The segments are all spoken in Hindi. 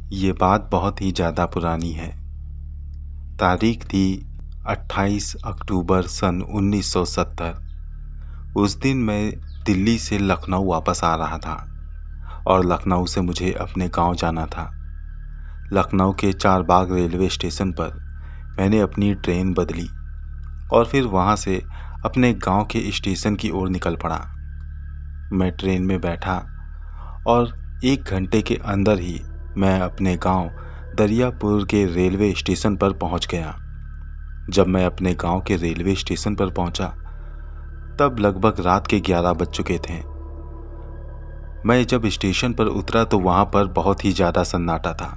ये बात बहुत ही ज़्यादा पुरानी है। तारीख थी 28 अक्टूबर सन 1970। उस दिन मैं दिल्ली से लखनऊ वापस आ रहा था और लखनऊ से मुझे अपने गांव जाना था। लखनऊ के चारबाग रेलवे स्टेशन पर मैंने अपनी ट्रेन बदली और फिर वहां से अपने गांव के स्टेशन की ओर निकल पड़ा। मैं ट्रेन में बैठा और 1 घंटे के अंदर ही मैं अपने गांव दरियापुर के रेलवे स्टेशन पर पहुंच गया। जब मैं अपने गांव के रेलवे स्टेशन पर पहुंचा तब लगभग रात के 11 बज चुके थे। मैं जब स्टेशन पर उतरा तो वहां पर बहुत ही ज़्यादा सन्नाटा था।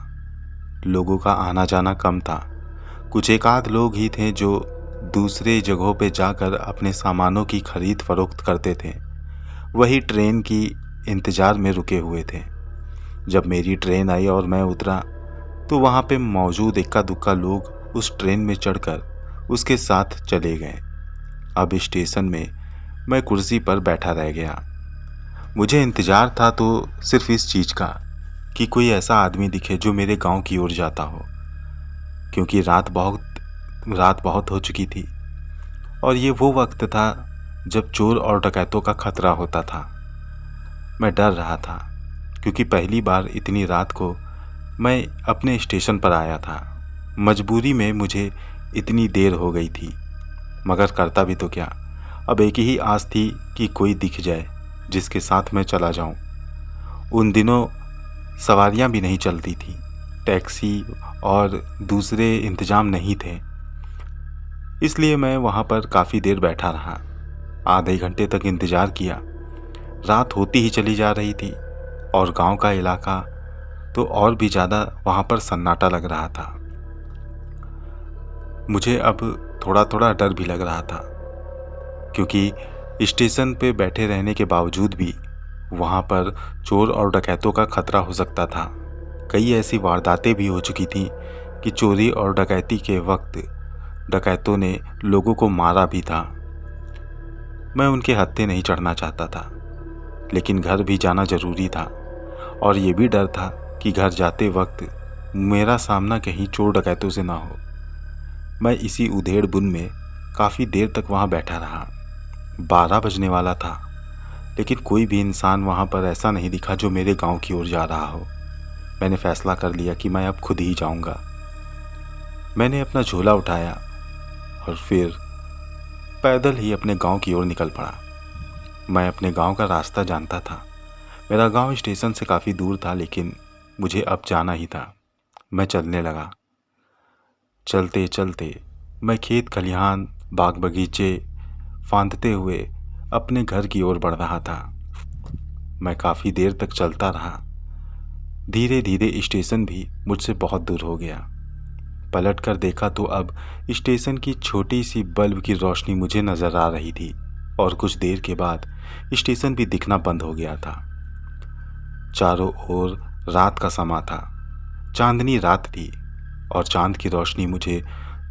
लोगों का आना जाना कम था। कुछ एक आध लोग ही थे जो दूसरे जगहों पे जाकर अपने सामानों की खरीद फरोख्त करते थे। वही ट्रेन की इंतज़ार में रुके हुए थे। जब मेरी ट्रेन आई और मैं उतरा तो वहाँ पे मौजूद इक्का दुक्का लोग उस ट्रेन में चढ़कर उसके साथ चले गए। अब स्टेशन में मैं कुर्सी पर बैठा रह गया। मुझे इंतज़ार था तो सिर्फ इस चीज़ का कि कोई ऐसा आदमी दिखे जो मेरे गांव की ओर जाता हो, क्योंकि रात बहुत हो चुकी थी और ये वो वक्त था जब चोर और डकैतों का खतरा होता था। मैं डर रहा था क्योंकि पहली बार इतनी रात को मैं अपने स्टेशन पर आया था। मजबूरी में मुझे इतनी देर हो गई थी, मगर करता भी तो क्या। अब एक ही आस थी कि कोई दिख जाए जिसके साथ मैं चला जाऊं। उन दिनों सवारियां भी नहीं चलती थी, टैक्सी और दूसरे इंतजाम नहीं थे, इसलिए मैं वहां पर काफ़ी देर बैठा रहा। आधे घंटे तक इंतज़ार किया। रात होती ही चली जा रही थी और गांव का इलाका तो और भी ज़्यादा वहाँ पर सन्नाटा लग रहा था। मुझे अब थोड़ा थोड़ा डर भी लग रहा था, क्योंकि स्टेशन पे बैठे रहने के बावजूद भी वहाँ पर चोर और डकैतों का खतरा हो सकता था। कई ऐसी वारदातें भी हो चुकी थी कि चोरी और डकैती के वक्त डकैतों ने लोगों को मारा भी था। मैं उनके हत्थे नहीं चढ़ना चाहता था, लेकिन घर भी जाना ज़रूरी था और ये भी डर था कि घर जाते वक्त मेरा सामना कहीं चोर डकैतों से ना हो। मैं इसी उधेड़ बुन में काफ़ी देर तक वहाँ बैठा रहा। 12 बजने वाला था, लेकिन कोई भी इंसान वहाँ पर ऐसा नहीं दिखा जो मेरे गांव की ओर जा रहा हो। मैंने फैसला कर लिया कि मैं अब खुद ही जाऊँगा। मैंने अपना झोला उठाया और फिर पैदल ही अपने गांव की ओर निकल पड़ा। मैं अपने गांव का रास्ता जानता था। मेरा गांव स्टेशन से काफ़ी दूर था, लेकिन मुझे अब जाना ही था। मैं चलने लगा। चलते चलते मैं खेत खलिहान बाग बगीचे फांदते हुए अपने घर की ओर बढ़ रहा था। मैं काफ़ी देर तक चलता रहा। धीरे धीरे स्टेशन भी मुझसे बहुत दूर हो गया। पलट कर देखा तो अब स्टेशन की छोटी सी बल्ब की रोशनी मुझे नज़र आ रही थी और कुछ देर के बाद स्टेशन भी दिखना बंद हो गया था। चारों ओर रात का समा था। चांदनी रात थी और चांद की रोशनी मुझे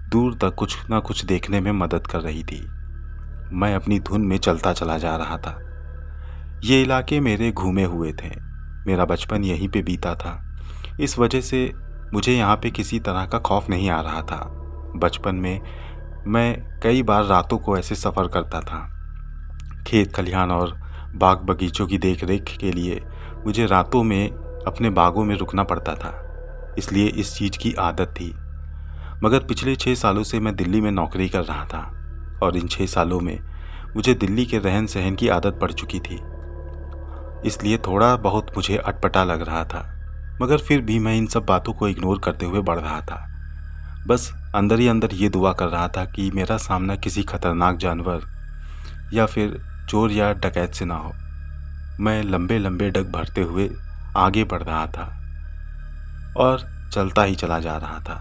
दूर तक कुछ ना कुछ देखने में मदद कर रही थी। मैं अपनी धुन में चलता चला जा रहा था। ये इलाके मेरे घूमे हुए थे। मेरा बचपन यहीं पे बीता था। इस वजह से मुझे यहाँ पे किसी तरह का खौफ नहीं आ रहा था। बचपन में मैं कई बार रातों को ऐसे सफ़र करता था। खेत खलिहान और बाग बगीचों की देख रेख के लिए मुझे रातों में अपने बागों में रुकना पड़ता था, इसलिए इस चीज़ की आदत थी। मगर पिछले 6 सालों से मैं दिल्ली में नौकरी कर रहा था और इन 6 सालों में मुझे दिल्ली के रहन सहन की आदत पड़ चुकी थी, इसलिए थोड़ा बहुत मुझे अटपटा लग रहा था। मगर फिर भी मैं इन सब बातों को इग्नोर करते हुए बढ़ रहा था। बस अंदर ही अंदर ये दुआ कर रहा था कि मेरा सामना किसी खतरनाक जानवर या फिर चोर या डकैत से ना हो। मैं लंबे लंबे डग भरते हुए आगे बढ़ रहा था और चलता ही चला जा रहा था।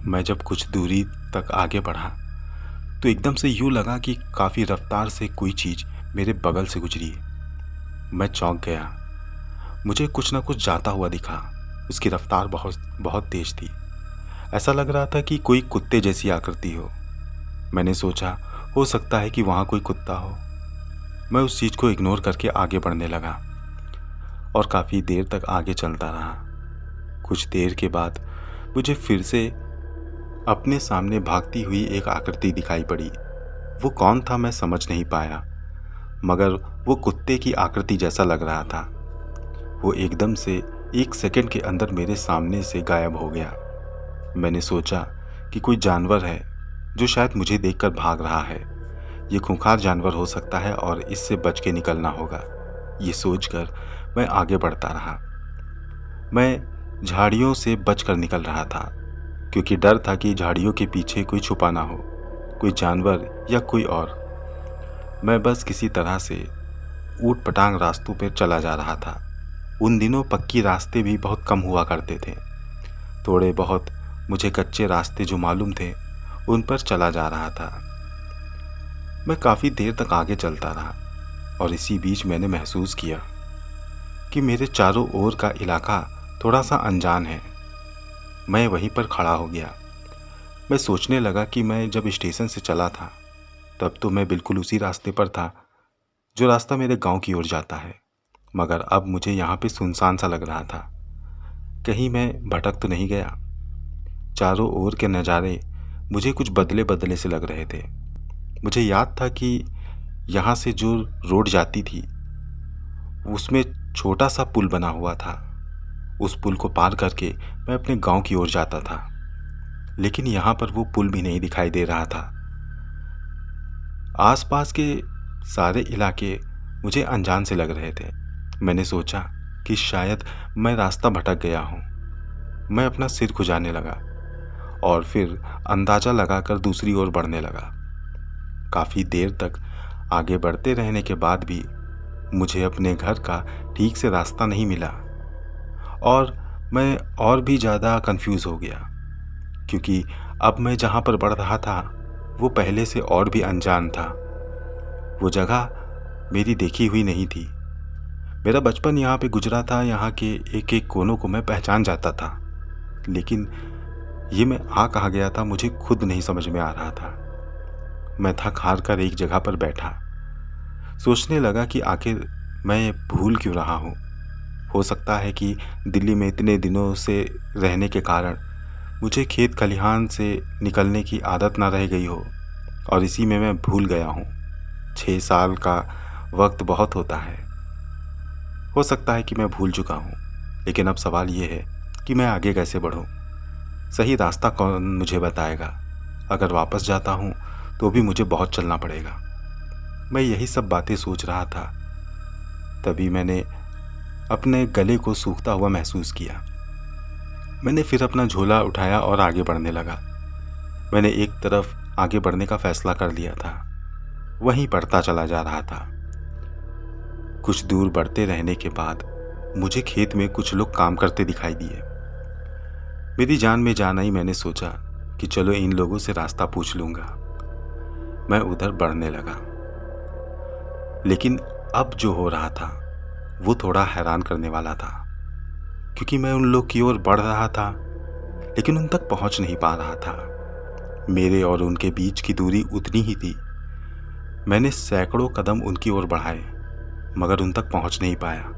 मैं जब कुछ दूरी तक आगे बढ़ा तो एकदम से यूँ लगा कि काफ़ी रफ्तार से कोई चीज़ मेरे बगल से गुजरी। मैं चौंक गया। मुझे कुछ ना कुछ जाता हुआ दिखा। उसकी रफ्तार बहुत बहुत तेज थी। ऐसा लग रहा था कि कोई कुत्ते जैसी आकृति हो। मैंने सोचा हो सकता है कि वहाँ कोई कुत्ता हो। मैं उस चीज़ को इग्नोर करके आगे बढ़ने लगा और काफ़ी देर तक आगे चलता रहा। कुछ देर के बाद मुझे फिर से अपने सामने भागती हुई एक आकृति दिखाई पड़ी। वो कौन था मैं समझ नहीं पाया, मगर वो कुत्ते की आकृति जैसा लग रहा था। वो एकदम से 1 सेकंड के अंदर मेरे सामने से गायब हो गया। मैंने सोचा कि कोई जानवर है जो शायद मुझे देखकर भाग रहा है। ये खूंखार जानवर हो सकता है और इससे बच के निकलना होगा। ये सोचकर मैं आगे बढ़ता रहा। मैं झाड़ियों से बचकर निकल रहा था, क्योंकि डर था कि झाड़ियों के पीछे कोई छुपा ना हो, कोई जानवर या कोई और। मैं बस किसी तरह से ऊट पटांग रास्तों पर चला जा रहा था। उन दिनों पक्की रास्ते भी बहुत कम हुआ करते थे। थोड़े बहुत मुझे कच्चे रास्ते जो मालूम थे उन पर चला जा रहा था। मैं काफ़ी देर तक आगे चलता रहा और इसी बीच मैंने महसूस किया कि मेरे चारों ओर का इलाका थोड़ा सा अनजान है। मैं वहीं पर खड़ा हो गया। मैं सोचने लगा कि मैं जब स्टेशन से चला था तब तो मैं बिल्कुल उसी रास्ते पर था जो रास्ता मेरे गांव की ओर जाता है, मगर अब मुझे यहाँ पे सुनसान सा लग रहा था। कहीं मैं भटक तो नहीं गया। चारों ओर के नज़ारे मुझे कुछ बदले बदले से लग रहे थे। मुझे याद था कि यहाँ से जो रोड जाती थी उसमें छोटा सा पुल बना हुआ था। उस पुल को पार करके मैं अपने गांव की ओर जाता था, लेकिन यहाँ पर वो पुल भी नहीं दिखाई दे रहा था। आसपास के सारे इलाके मुझे अनजान से लग रहे थे। मैंने सोचा कि शायद मैं रास्ता भटक गया हूँ। मैं अपना सिर खुजाने लगा और फिर अंदाज़ा लगाकर दूसरी ओर बढ़ने लगा। काफ़ी देर तक आगे बढ़ते रहने के बाद भी मुझे अपने घर का ठीक से रास्ता नहीं मिला और मैं और भी ज़्यादा कंफ्यूज हो गया, क्योंकि अब मैं जहाँ पर बढ़ रहा था वो पहले से और भी अनजान था। वो जगह मेरी देखी हुई नहीं थी। मेरा बचपन यहाँ पे गुजरा था, यहाँ के एक एक कोनों को मैं पहचान जाता था, लेकिन ये मैं आ कहाँ गया था मुझे खुद नहीं समझ में आ रहा था। मैं थक हार कर एक जगह पर बैठा, सोचने लगा कि आखिर मैं भूल क्यों रहा हूँ। हो सकता है कि दिल्ली में इतने दिनों से रहने के कारण मुझे खेत खलिहान से निकलने की आदत ना रह गई हो और इसी में मैं भूल गया हूँ। 6 साल का वक्त बहुत होता है। हो सकता है कि मैं भूल चुका हूँ, लेकिन अब सवाल ये है कि मैं आगे कैसे बढ़ूँ। सही रास्ता कौन मुझे बताएगा। अगर वापस जाता हूँ तो भी मुझे बहुत चलना पड़ेगा। मैं यही सब बातें सोच रहा था, तभी मैंने अपने गले को सूखता हुआ महसूस किया। मैंने फिर अपना झोला उठाया और आगे बढ़ने लगा। मैंने एक तरफ आगे बढ़ने का फैसला कर लिया था, वहीं बढ़ता चला जा रहा था। कुछ दूर बढ़ते रहने के बाद मुझे खेत में कुछ लोग काम करते दिखाई दिए। मेरी जान में जान आई। मैंने सोचा कि चलो इन लोगों से रास्ता पूछ लूँगा। मैं उधर बढ़ने लगा, लेकिन अब जो हो रहा था वो थोड़ा हैरान करने वाला था, क्योंकि मैं उन लोग की ओर बढ़ रहा था लेकिन उन तक पहुंच नहीं पा रहा था। मेरे और उनके बीच की दूरी उतनी ही थी। मैंने सैकड़ों कदम उनकी ओर बढ़ाए, मगर उन तक पहुंच नहीं पाया।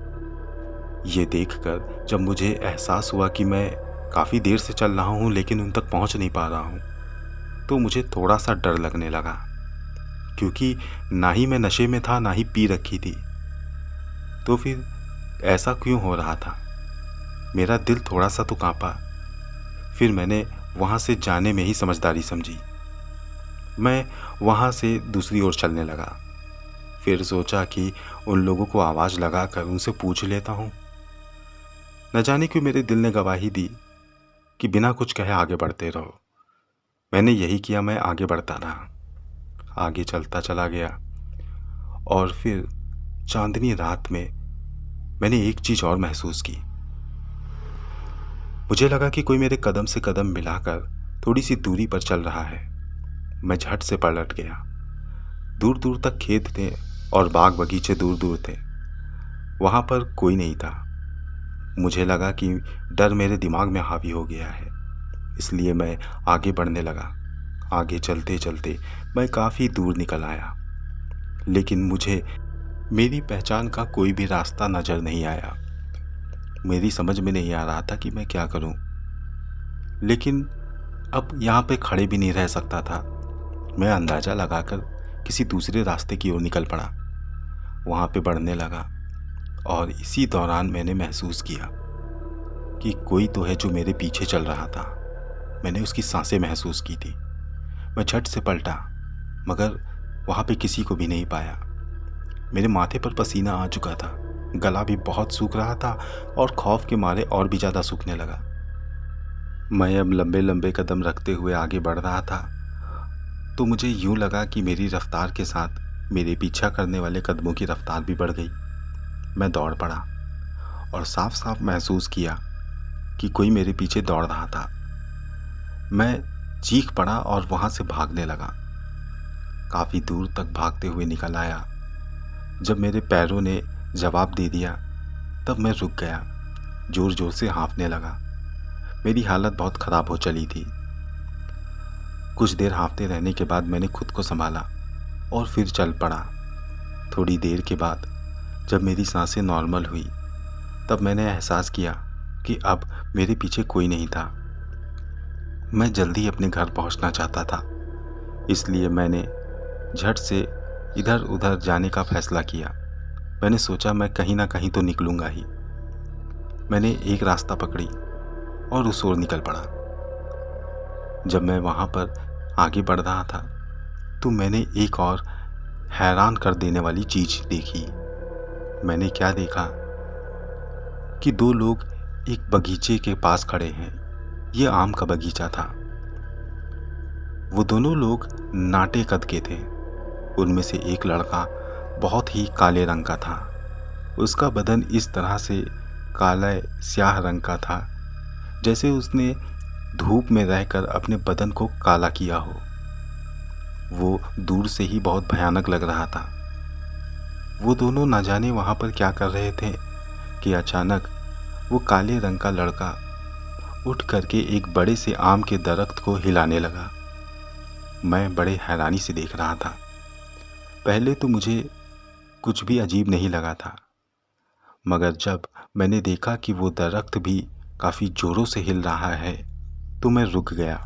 ये देखकर जब मुझे एहसास हुआ कि मैं काफ़ी देर से चल रहा हूँ लेकिन उन तक पहुंच नहीं पा रहा हूँ, तो मुझे थोड़ा सा डर लगने लगा, क्योंकि ना ही मैं नशे में था ना ही पी रखी थी। तो फिर ऐसा क्यों हो रहा था? मेरा दिल थोड़ा सा तो कांपा। फिर मैंने वहाँ से जाने में ही समझदारी समझी। मैं वहाँ से दूसरी ओर चलने लगा। फिर सोचा कि उन लोगों को आवाज़ लगाकर उनसे पूछ लेता हूँ। न जाने क्यों मेरे दिल ने गवाही दी कि बिना कुछ कहे आगे बढ़ते रहो। मैंने यही किया। मैं आगे बढ़ता रहा, आगे चलता चला गया और फिर चांदनी रात में मैंने एक चीज़ और महसूस की। मुझे लगा कि कोई मेरे कदम से कदम मिलाकर थोड़ी सी दूरी पर चल रहा है। मैं झट से पलट गया। दूर दूर तक खेत थे और बाग बगीचे दूर दूर थे। वहाँ पर कोई नहीं था। मुझे लगा कि डर मेरे दिमाग में हावी हो गया है, इसलिए मैं आगे बढ़ने लगा। आगे चलते चलते मैं काफ़ी दूर निकल आया, लेकिन मुझे मेरी पहचान का कोई भी रास्ता नज़र नहीं आया। मेरी समझ में नहीं आ रहा था कि मैं क्या करूं। लेकिन अब यहाँ पे खड़े भी नहीं रह सकता था। मैं अंदाज़ा लगाकर किसी दूसरे रास्ते की ओर निकल पड़ा। वहाँ पे बढ़ने लगा और इसी दौरान मैंने महसूस किया कि कोई तो है जो मेरे पीछे चल रहा था। मैंने उसकी सांसें महसूस की थी। मैं झट से पलटा, मगर वहाँ पे किसी को भी नहीं पाया। मेरे माथे पर पसीना आ चुका था, गला भी बहुत सूख रहा था और खौफ के मारे और भी ज़्यादा सूखने लगा। मैं अब लंबे लंबे कदम रखते हुए आगे बढ़ रहा था, तो मुझे यूं लगा कि मेरी रफ्तार के साथ मेरे पीछा करने वाले कदमों की रफ्तार भी बढ़ गई। मैं दौड़ पड़ा और साफ साफ महसूस किया कि कोई मेरे पीछे दौड़ रहा था। मैं चीख पड़ा और वहाँ से भागने लगा। काफ़ी दूर तक भागते हुए निकल आया। जब मेरे पैरों ने जवाब दे दिया तब मैं रुक गया, ज़ोर ज़ोर से हाँफने लगा। मेरी हालत बहुत ख़राब हो चली थी। कुछ देर हाँफते रहने के बाद मैंने खुद को संभाला और फिर चल पड़ा। थोड़ी देर के बाद जब मेरी सांसें नॉर्मल हुई तब मैंने एहसास किया कि अब मेरे पीछे कोई नहीं था। मैं जल्दी अपने घर पहुंचना चाहता था, इसलिए मैंने झट से इधर उधर जाने का फैसला किया। मैंने सोचा मैं कहीं ना कहीं तो निकलूंगा ही। मैंने एक रास्ता पकड़ी और उस ओर निकल पड़ा। जब मैं वहाँ पर आगे बढ़ रहा था तो मैंने एक और हैरान कर देने वाली चीज़ देखी। मैंने क्या देखा कि दो लोग एक बगीचे के पास खड़े हैं। ये आम का बगीचा था। वो दोनों लोग नाटे कद के थे। उनमें से एक लड़का बहुत ही काले रंग का था। उसका बदन इस तरह से काला स्याह रंग का था जैसे उसने धूप में रहकर अपने बदन को काला किया हो। वो दूर से ही बहुत भयानक लग रहा था। वो दोनों न जाने वहाँ पर क्या कर रहे थे कि अचानक वो काले रंग का लड़का उठ करके एक बड़े से आम के दरख्त को हिलाने लगा। मैं बड़े हैरानी से देख रहा था। पहले तो मुझे कुछ भी अजीब नहीं लगा था, मगर जब मैंने देखा कि वो दरख्त भी काफ़ी ज़ोरों से हिल रहा है तो मैं रुक गया।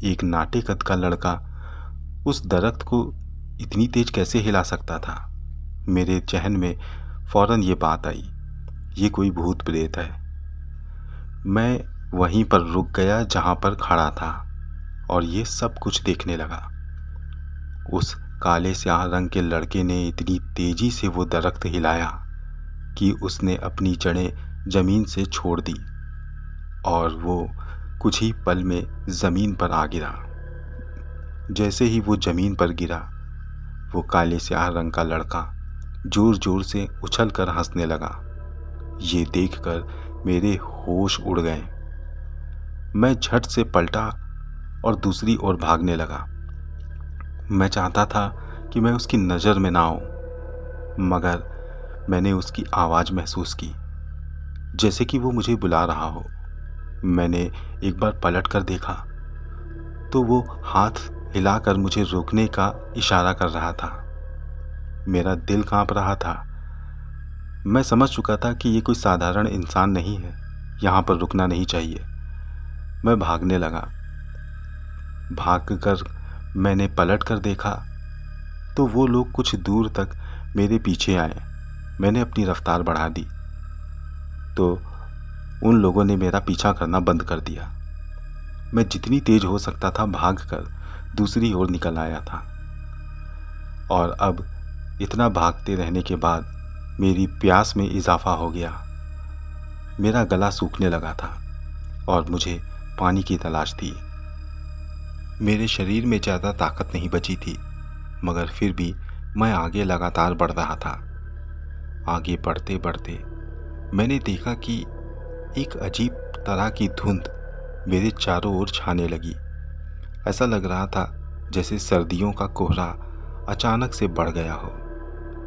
एक नाटे कद का लड़का उस दरख्त को इतनी तेज कैसे हिला सकता था? मेरे जहन में फौरन ये बात आई, ये कोई भूत प्रेत है। मैं वहीं पर रुक गया जहाँ पर खड़ा था और ये सब कुछ देखने लगा। उस काले स्याह रंग के लड़के ने इतनी तेजी से वो दरख्त हिलाया कि उसने अपनी जड़ें ज़मीन से छोड़ दी और वो कुछ ही पल में ज़मीन पर आ गिरा। जैसे ही वो ज़मीन पर गिरा, वो काले स्याह रंग का लड़का ज़ोर ज़ोर से उछल कर हंसने लगा। ये देखकर मेरे होश उड़ गए। मैं झट से पलटा और दूसरी ओर भागने लगा। मैं चाहता था कि मैं उसकी नज़र में ना आऊं, मगर मैंने उसकी आवाज़ महसूस की, जैसे कि वो मुझे बुला रहा हो। मैंने एक बार पलट कर देखा तो वो हाथ हिलाकर मुझे रोकने का इशारा कर रहा था। मेरा दिल कांप रहा था। मैं समझ चुका था कि ये कोई साधारण इंसान नहीं है, यहाँ पर रुकना नहीं चाहिए। मैं भागने लगा। भागकर मैंने पलट कर देखा तो वो लोग कुछ दूर तक मेरे पीछे आए। मैंने अपनी रफ्तार बढ़ा दी तो उन लोगों ने मेरा पीछा करना बंद कर दिया। मैं जितनी तेज हो सकता था भागकर दूसरी ओर निकल आया था और अब इतना भागते रहने के बाद मेरी प्यास में इजाफा हो गया। मेरा गला सूखने लगा था और मुझे पानी की तलाश थी। मेरे शरीर में ज़्यादा ताकत नहीं बची थी, मगर फिर भी मैं आगे लगातार बढ़ रहा था। आगे बढ़ते बढ़ते मैंने देखा कि एक अजीब तरह की धुंध मेरे चारों ओर छाने लगी। ऐसा लग रहा था जैसे सर्दियों का कोहरा अचानक से बढ़ गया हो।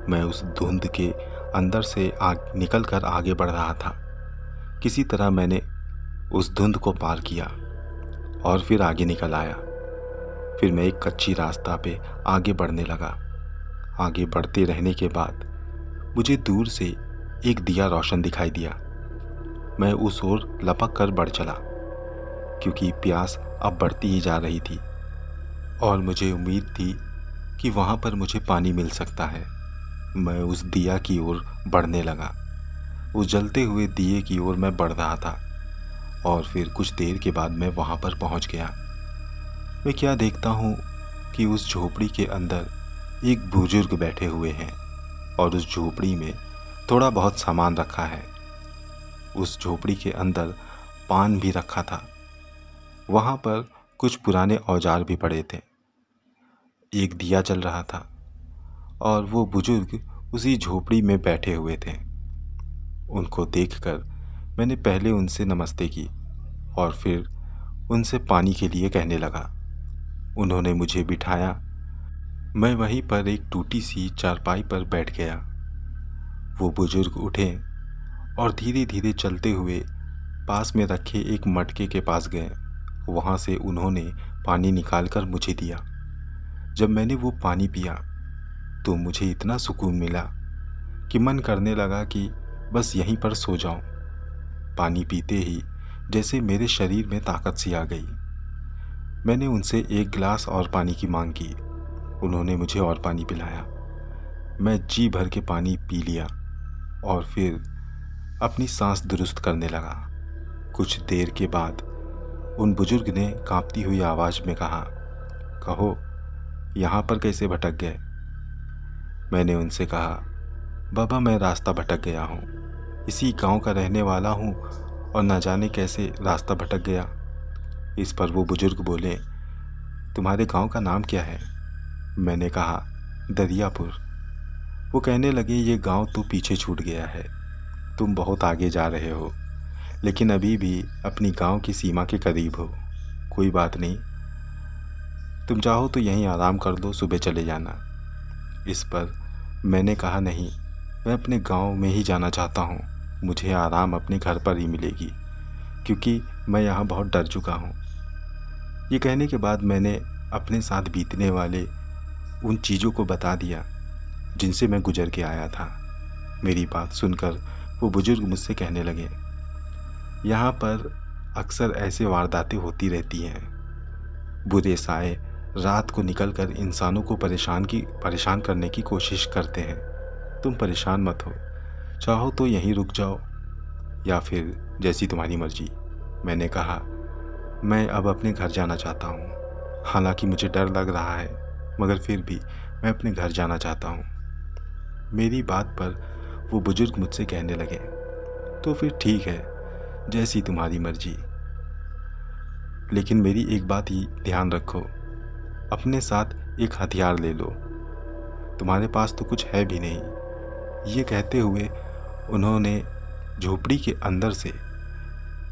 मैं उस धुंध के अंदर से निकल कर आगे बढ़ रहा था। किसी तरह मैंने उस धुंध को पार किया और फिर आगे निकल आया। फिर मैं एक कच्ची रास्ता पे आगे बढ़ने लगा। आगे बढ़ते रहने के बाद मुझे दूर से एक दिया रोशन दिखाई दिया। मैं उस ओर लपक कर बढ़ चला, क्योंकि प्यास अब बढ़ती ही जा रही थी और मुझे उम्मीद थी कि वहाँ पर मुझे पानी मिल सकता है। मैं उस दिया की ओर बढ़ने लगा। उस जलते हुए दिए की ओर मैं बढ़ रहा था और फिर कुछ देर के बाद मैं वहाँ पर पहुँच गया। मैं क्या देखता हूँ कि उस झोपड़ी के अंदर एक बुजुर्ग बैठे हुए हैं और उस झोपड़ी में थोड़ा बहुत सामान रखा है। उस झोपड़ी के अंदर पान भी रखा था। वहाँ पर कुछ पुराने औजार भी पड़े थे। एक दिया जल रहा था और वो बुजुर्ग उसी झोपड़ी में बैठे हुए थे। उनको देखकर मैंने पहले उनसे नमस्ते की और फिर उनसे पानी के लिए कहने लगा। उन्होंने मुझे बिठाया। मैं वहीं पर एक टूटी सी चारपाई पर बैठ गया। वो बुजुर्ग उठे और धीरे धीरे चलते हुए पास में रखे एक मटके के पास गए। वहाँ से उन्होंने पानी निकाल कर मुझे दिया। जब मैंने वो पानी पिया तो मुझे इतना सुकून मिला कि मन करने लगा कि बस यहीं पर सो जाऊं। पानी पीते ही जैसे मेरे शरीर में ताकत सी आ गई। मैंने उनसे एक गिलास और पानी की मांग की। उन्होंने मुझे और पानी पिलाया। मैं जी भर के पानी पी लिया और फिर अपनी सांस दुरुस्त करने लगा। कुछ देर के बाद उन बुजुर्ग ने कांपती हुई आवाज़ में कहा, कहो, यहाँ पर कैसे भटक गए? मैंने उनसे कहा, बाबा मैं रास्ता भटक गया हूँ। इसी गांव का रहने वाला हूँ और न जाने कैसे रास्ता भटक गया। इस पर वो बुजुर्ग बोले, तुम्हारे गांव का नाम क्या है? मैंने कहा, दरियापुर। वो कहने लगे, ये गांव तो पीछे छूट गया है। तुम बहुत आगे जा रहे हो, लेकिन अभी भी अपनी गांव की सीमा के करीब हो। कोई बात नहीं, तुम चाहो तो यहीं आराम कर दो, सुबह चले जाना। इस पर मैंने कहा, नहीं, मैं अपने गांव में ही जाना चाहता हूँ। मुझे आराम अपने घर पर ही मिलेगी, क्योंकि मैं यहाँ बहुत डर चुका हूँ। ये कहने के बाद मैंने अपने साथ बीतने वाले उन चीज़ों को बता दिया जिनसे मैं गुजर के आया था। मेरी बात सुनकर वो बुजुर्ग मुझसे कहने लगे, यहाँ पर अक्सर ऐसे वारदातें होती रहती हैं। बुरे साए रात को निकलकर इंसानों को परेशान करने की कोशिश करते हैं। तुम परेशान मत हो, चाहो तो यहीं रुक जाओ या फिर जैसी तुम्हारी मर्जी। मैंने कहा, मैं अब अपने घर जाना चाहता हूँ। हालांकि मुझे डर लग रहा है, मगर फिर भी मैं अपने घर जाना चाहता हूँ। मेरी बात पर वो बुजुर्ग मुझसे कहने लगे, तो फिर ठीक है, जैसी तुम्हारी मर्जी। लेकिन मेरी एक बात ही ध्यान रखो, अपने साथ एक हथियार ले लो। तुम्हारे पास तो कुछ है भी नहीं। ये कहते हुए उन्होंने झोपड़ी के अंदर से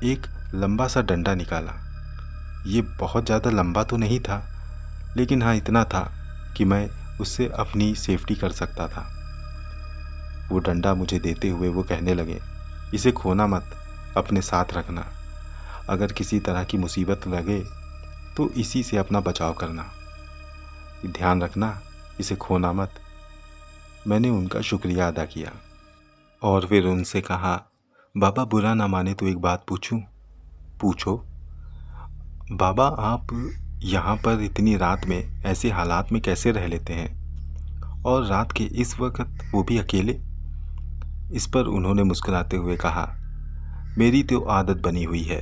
एक लंबा सा डंडा निकाला। ये बहुत ज़्यादा लंबा तो नहीं था, लेकिन हाँ इतना था कि मैं उससे अपनी सेफ्टी कर सकता था। वो डंडा मुझे देते हुए वो कहने लगे, इसे खोना मत, अपने साथ रखना। अगर किसी तरह की मुसीबत लगे तो इसी से अपना बचाव करना। ध्यान रखना, इसे खोना मत। मैंने उनका शुक्रिया अदा किया और फिर उनसे कहा, बाबा बुरा ना माने तो एक बात पूछूं? पूछो। बाबा आप यहाँ पर इतनी रात में ऐसे हालात में कैसे रह लेते हैं, और रात के इस वक्त वो भी अकेले? इस पर उन्होंने मुस्कुराते हुए कहा, मेरी तो आदत बनी हुई है।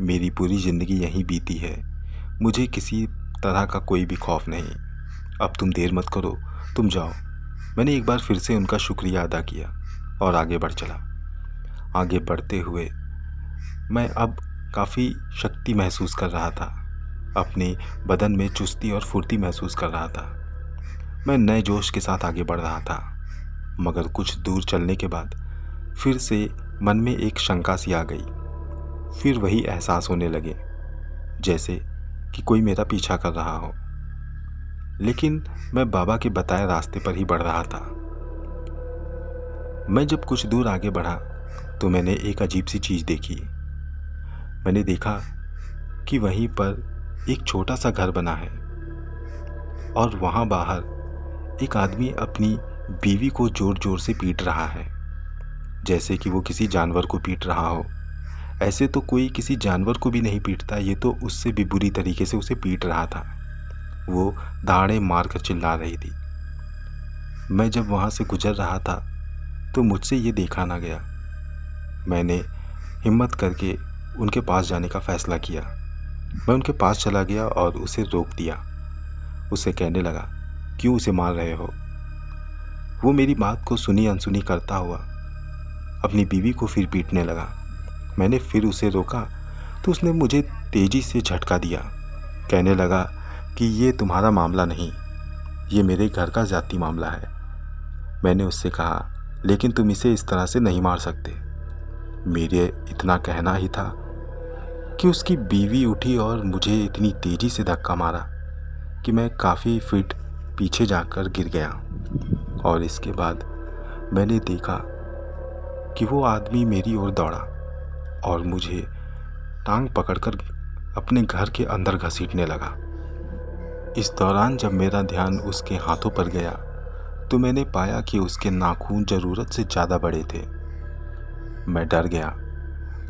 मेरी पूरी ज़िंदगी यहीं बीती है। मुझे किसी तरह का कोई भी खौफ नहीं। अब तुम देर मत करो, तुम जाओ। मैंने एक बार फिर से उनका शुक्रिया अदा किया और आगे बढ़ चला। आगे बढ़ते हुए मैं अब काफ़ी शक्ति महसूस कर रहा था। अपने बदन में चुस्ती और फुर्ती महसूस कर रहा था। मैं नए जोश के साथ आगे बढ़ रहा था, मगर कुछ दूर चलने के बाद फिर से मन में एक शंका सी आ गई। फिर वही एहसास होने लगे जैसे कि कोई मेरा पीछा कर रहा हो, लेकिन मैं बाबा के बताए रास्ते पर ही बढ़ रहा था। मैं जब कुछ दूर आगे बढ़ा तो मैंने एक अजीब सी चीज़ देखी। मैंने देखा कि वहीं पर एक छोटा सा घर बना है और वहाँ बाहर एक आदमी अपनी बीवी को ज़ोर ज़ोर से पीट रहा है। जैसे कि वो किसी जानवर को पीट रहा हो। ऐसे तो कोई किसी जानवर को भी नहीं पीटता, ये तो उससे भी बुरी तरीके से उसे पीट रहा था। वो दहाड़े मारकर चिल्ला रही थी। मैं जब वहाँ से गुजर रहा था तो मुझसे ये देखा ना गया। मैंने हिम्मत करके उनके पास जाने का फ़ैसला किया। मैं उनके पास चला गया और उसे रोक दिया। उससे कहने लगा, क्यों उसे मार रहे हो? वो मेरी बात को सुनी अनसुनी करता हुआ अपनी बीवी को फिर पीटने लगा। मैंने फिर उसे रोका तो उसने मुझे तेज़ी से झटका दिया। कहने लगा कि ये तुम्हारा मामला नहीं, ये मेरे घर का ज़ाती मामला है। मैंने उससे कहा, लेकिन तुम इसे इस तरह से नहीं मार सकते। मेरे इतना कहना ही था कि उसकी बीवी उठी और मुझे इतनी तेज़ी से धक्का मारा कि मैं काफ़ी फीट पीछे जाकर गिर गया। और इसके बाद मैंने देखा कि वो आदमी मेरी ओर दौड़ा और मुझे टांग पकड़कर अपने घर के अंदर घसीटने लगा। इस दौरान जब मेरा ध्यान उसके हाथों पर गया तो मैंने पाया कि उसके नाखून ज़रूरत से ज़्यादा बड़े थे। मैं डर गया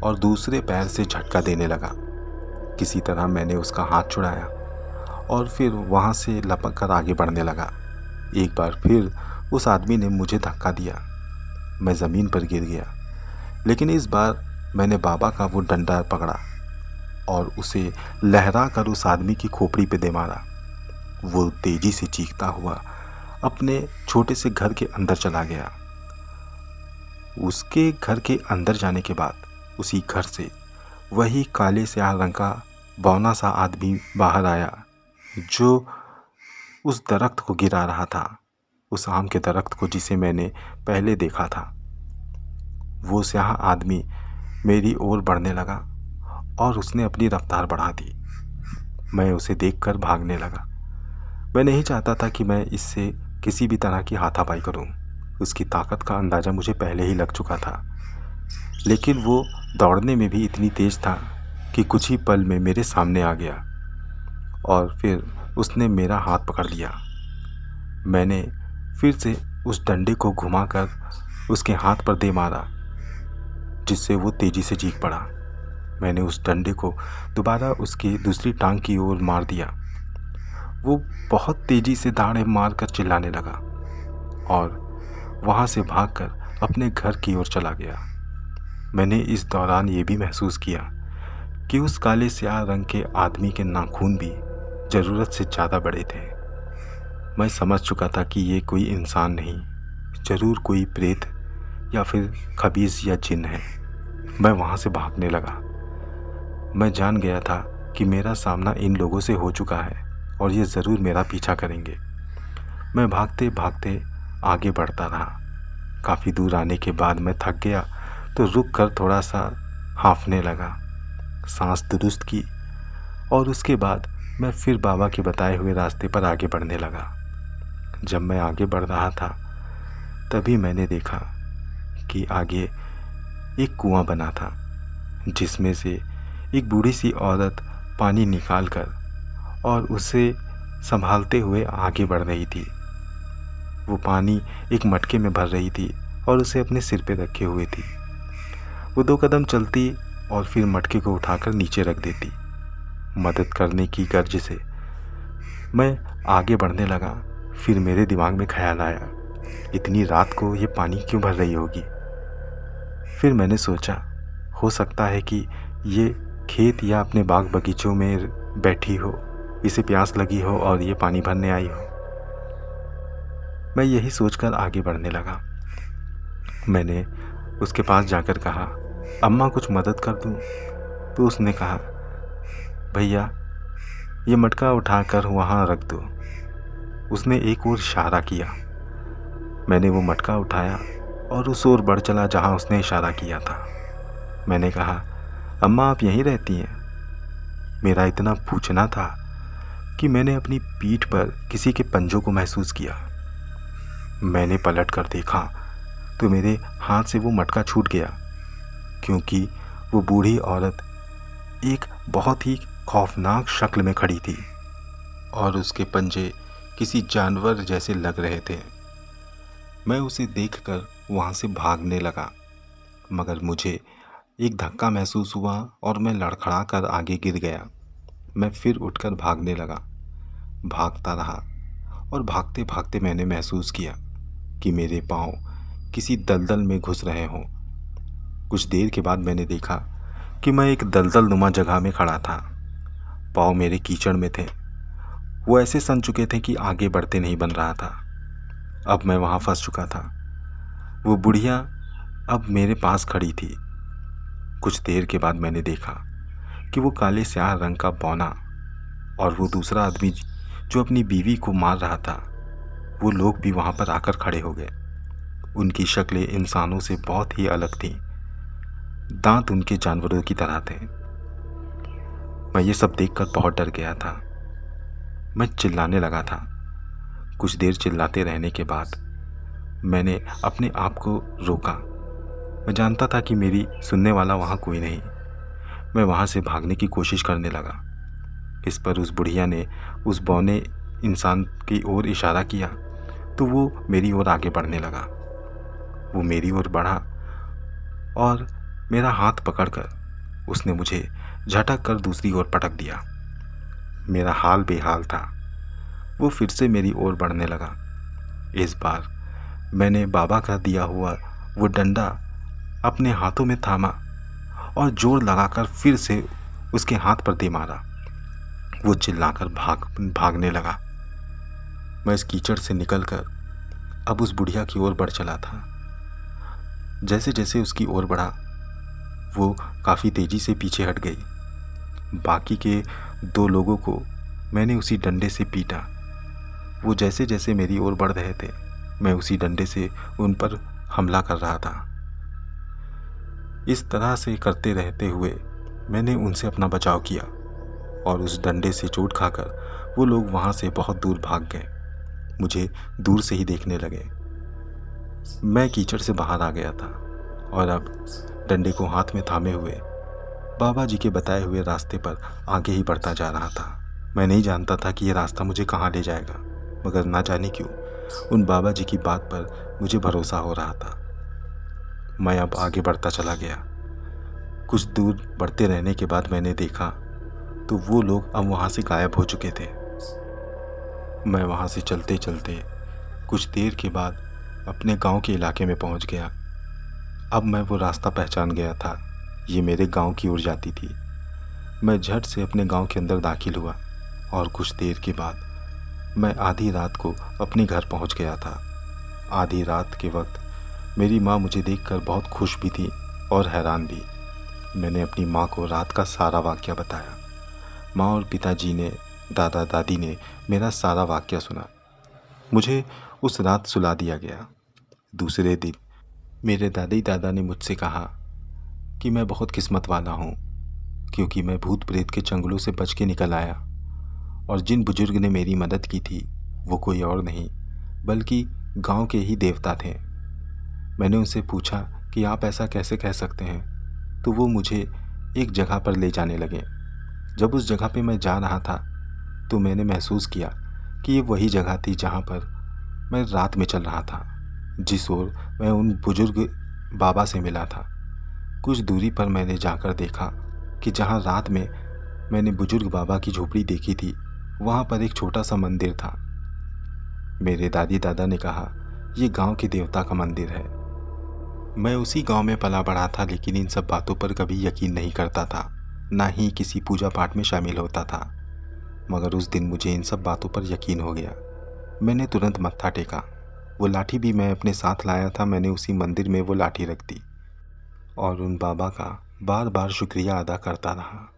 और दूसरे पैर से झटका देने लगा। किसी तरह मैंने उसका हाथ छुड़ाया और फिर वहाँ से लपक कर आगे बढ़ने लगा। एक बार फिर उस आदमी ने मुझे धक्का दिया। मैं ज़मीन पर गिर गया, लेकिन इस बार मैंने बाबा का वो डंडा पकड़ा और उसे लहरा कर उस आदमी की खोपड़ी पे दे मारा। वो तेज़ी से चीखता हुआ अपने छोटे से घर के अंदर चला गया। उसके घर के अंदर जाने के बाद उसी घर से वही काले स्याह रंग का बौना सा आदमी बाहर आया जो उस दरख्त को गिरा रहा था, उस आम के दरख्त को जिसे मैंने पहले देखा था। वो स्याह आदमी मेरी ओर बढ़ने लगा और उसने अपनी रफ्तार बढ़ा दी। मैं उसे देखकर भागने लगा। मैं नहीं चाहता था कि मैं इससे किसी भी तरह की हाथापाई करूं। उसकी ताकत का अंदाज़ा मुझे पहले ही लग चुका था, लेकिन वो दौड़ने में भी इतनी तेज़ था कि कुछ ही पल में मेरे सामने आ गया और फिर उसने मेरा हाथ पकड़ लिया। मैंने फिर से उस डंडे को घुमाकर उसके हाथ पर दे मारा, जिससे वो तेज़ी से चीख पड़ा। मैंने उस डंडे को दोबारा उसकी दूसरी टांग की ओर मार दिया। वो बहुत तेज़ी से दाढ़े मारकर चिल्लाने लगा और वहाँ से भागकर अपने घर की ओर चला गया। मैंने इस दौरान ये भी महसूस किया कि उस काले स्याह रंग के आदमी के नाखून भी ज़रूरत से ज़्यादा बड़े थे। मैं समझ चुका था कि ये कोई इंसान नहीं, ज़रूर कोई प्रेत या फिर खबीस या जिन है। मैं वहाँ से भागने लगा। मैं जान गया था कि मेरा सामना इन लोगों से हो चुका है और ये ज़रूर मेरा पीछा करेंगे। मैं भागते भागते आगे बढ़ता रहा। काफ़ी दूर आने के बाद मैं थक गया तो रुक कर थोड़ा सा हाँफने लगा, सांस दुरुस्त की और उसके बाद मैं फिर बाबा के बताए हुए रास्ते पर आगे बढ़ने लगा। जब मैं आगे बढ़ रहा था तभी मैंने देखा कि आगे एक कुआं बना था, जिसमें से एक बूढ़ी सी औरत पानी निकाल कर और उसे संभालते हुए आगे बढ़ रही थी। वो पानी एक मटके में भर रही थी और उसे अपने सिर पे रखे हुए थी। वो 2 कदम चलती और फिर मटके को उठाकर नीचे रख देती। मदद करने की गर्ज से मैं आगे बढ़ने लगा। फिर मेरे दिमाग में ख्याल आया, इतनी रात को ये पानी क्यों भर रही होगी। फिर मैंने सोचा, हो सकता है कि ये खेत या अपने बाग बगीचों में बैठी हो, इसे प्यास लगी हो और ये पानी भरने आई हो। मैं यही सोचकर आगे बढ़ने लगा। मैंने उसके पास जाकर कहा, अम्मा कुछ मदद कर दूं? तो उसने कहा, भैया ये मटका उठाकर वहाँ रख दो। उसने एक ओर इशारा किया। मैंने वो मटका उठाया और उस ओर बढ़ चला जहाँ उसने इशारा किया था। मैंने कहा, अम्मा आप यहीं रहती हैं? मेरा इतना पूछना था कि मैंने अपनी पीठ पर किसी के पंजों को महसूस किया। मैंने पलट कर देखा तो मेरे हाथ से वो मटका छूट गया, क्योंकि वो बूढ़ी औरत एक बहुत ही खौफनाक शक्ल में खड़ी थी और उसके पंजे किसी जानवर जैसे लग रहे थे। मैं उसे देखकर वहाँ से भागने लगा। मगर मुझे एक धक्का महसूस हुआ और मैं लड़खड़ा कर आगे गिर गया। मैं फिर उठकर भागने लगा। भागता रहा और भागते भागते मैंने महसूस किया कि मेरे पाँव किसी दलदल में घुस रहे हों। कुछ देर के बाद मैंने देखा कि मैं एक दलदल नुमा जगह में खड़ा था। पाँव मेरे कीचड़ में थे। वो ऐसे सन चुके थे कि आगे बढ़ते नहीं बन रहा था। अब मैं वहाँ फंस चुका था। वो बुढ़िया अब मेरे पास खड़ी थी। कुछ देर के बाद मैंने देखा कि वो काले स्याह रंग का बौना और वो दूसरा आदमी जो अपनी बीवी को मार रहा था, वो लोग भी वहाँ पर आकर खड़े हो गए। उनकी शक्लें इंसानों से बहुत ही अलग थीं। दांत उनके जानवरों की तरह थे। मैं ये सब देखकर बहुत डर गया था। मैं चिल्लाने लगा था। कुछ देर चिल्लाते रहने के बाद मैंने अपने आप को रोका। मैं जानता था कि मेरी सुनने वाला वहाँ कोई नहीं। मैं वहाँ से भागने की कोशिश करने लगा। इस पर उस बुढ़िया ने उस बौने इंसान की ओर इशारा किया तो वो मेरी ओर आगे बढ़ने लगा। वो मेरी ओर बढ़ा और मेरा हाथ पकड़कर उसने मुझे झटक कर दूसरी ओर पटक दिया। मेरा हाल बेहाल था। वो फिर से मेरी ओर बढ़ने लगा। इस बार मैंने बाबा का दिया हुआ वो डंडा अपने हाथों में थामा और जोर लगाकर फिर से उसके हाथ पर दे मारा। वो चिल्लाकर भागने लगा। मैं इस कीचड़ से निकलकर अब उस बुढ़िया की ओर बढ़ चला था। जैसे जैसे उसकी ओर बढ़ा, वो काफ़ी तेज़ी से पीछे हट गई। बाकी के 2 लोगों को मैंने उसी डंडे से पीटा। वो जैसे जैसे मेरी ओर बढ़ रहे थे, मैं उसी डंडे से उन पर हमला कर रहा था। इस तरह से करते रहते हुए मैंने उनसे अपना बचाव किया और उस डंडे से चोट खाकर वो लोग वहाँ से बहुत दूर भाग गए। मुझे दूर से ही देखने लगे। मैं कीचड़ से बाहर आ गया था और अब डंडे को हाथ में थामे हुए बाबा जी के बताए हुए रास्ते पर आगे ही बढ़ता जा रहा था। मैं नहीं जानता था कि ये रास्ता मुझे कहाँ ले जाएगा, मगर ना जाने क्यों उन बाबा जी की बात पर मुझे भरोसा हो रहा था। मैं अब आगे बढ़ता चला गया। कुछ दूर बढ़ते रहने के बाद मैंने देखा तो वो लोग अब वहाँ से गायब हो चुके थे। मैं वहाँ से चलते चलते कुछ देर के बाद अपने गांव के इलाके में पहुँच गया। अब मैं वो रास्ता पहचान गया था। ये मेरे गांव की ओर जाती थी। मैं झट से अपने गांव के अंदर दाखिल हुआ और कुछ देर के बाद मैं आधी रात को अपने घर पहुंच गया था। आधी रात के वक्त मेरी माँ मुझे देखकर बहुत खुश भी थी और हैरान भी। मैंने अपनी माँ को रात का सारा वाक़या बताया। माँ और पिताजी ने, दादा दादी ने मेरा सारा वाक़या सुना। मुझे उस रात सुला दिया गया। दूसरे दिन मेरे दादी दादा ने मुझसे कहा कि मैं बहुत किस्मत वाला हूँ, क्योंकि मैं भूत प्रेत के चंगुलों से बच के निकल आया और जिन बुजुर्ग ने मेरी मदद की थी वो कोई और नहीं बल्कि गांव के ही देवता थे। मैंने उनसे पूछा कि आप ऐसा कैसे कह सकते हैं, तो वो मुझे एक जगह पर ले जाने लगे। जब उस जगह पे मैं जा रहा था तो मैंने महसूस किया कि ये वही जगह थी जहाँ पर मैं रात में चल रहा था, जिस ओर मैं उन बुजुर्ग बाबा से मिला था। कुछ दूरी पर मैंने जाकर देखा कि जहाँ रात में मैंने बुजुर्ग बाबा की झोपड़ी देखी थी, वहाँ पर एक छोटा सा मंदिर था। मेरे दादी दादा ने कहा, ये गांव के देवता का मंदिर है। मैं उसी गांव में पला बढ़ा था, लेकिन इन सब बातों पर कभी यकीन नहीं करता था, ना ही किसी पूजा पाठ में शामिल होता था। मगर उस दिन मुझे इन सब बातों पर यकीन हो गया। मैंने तुरंत मत्था टेका। वो लाठी भी मैं अपने साथ लाया था, मैंने उसी मंदिर में वो लाठी रख दी और उन बाबा का बार बार शुक्रिया अदा करता रहा।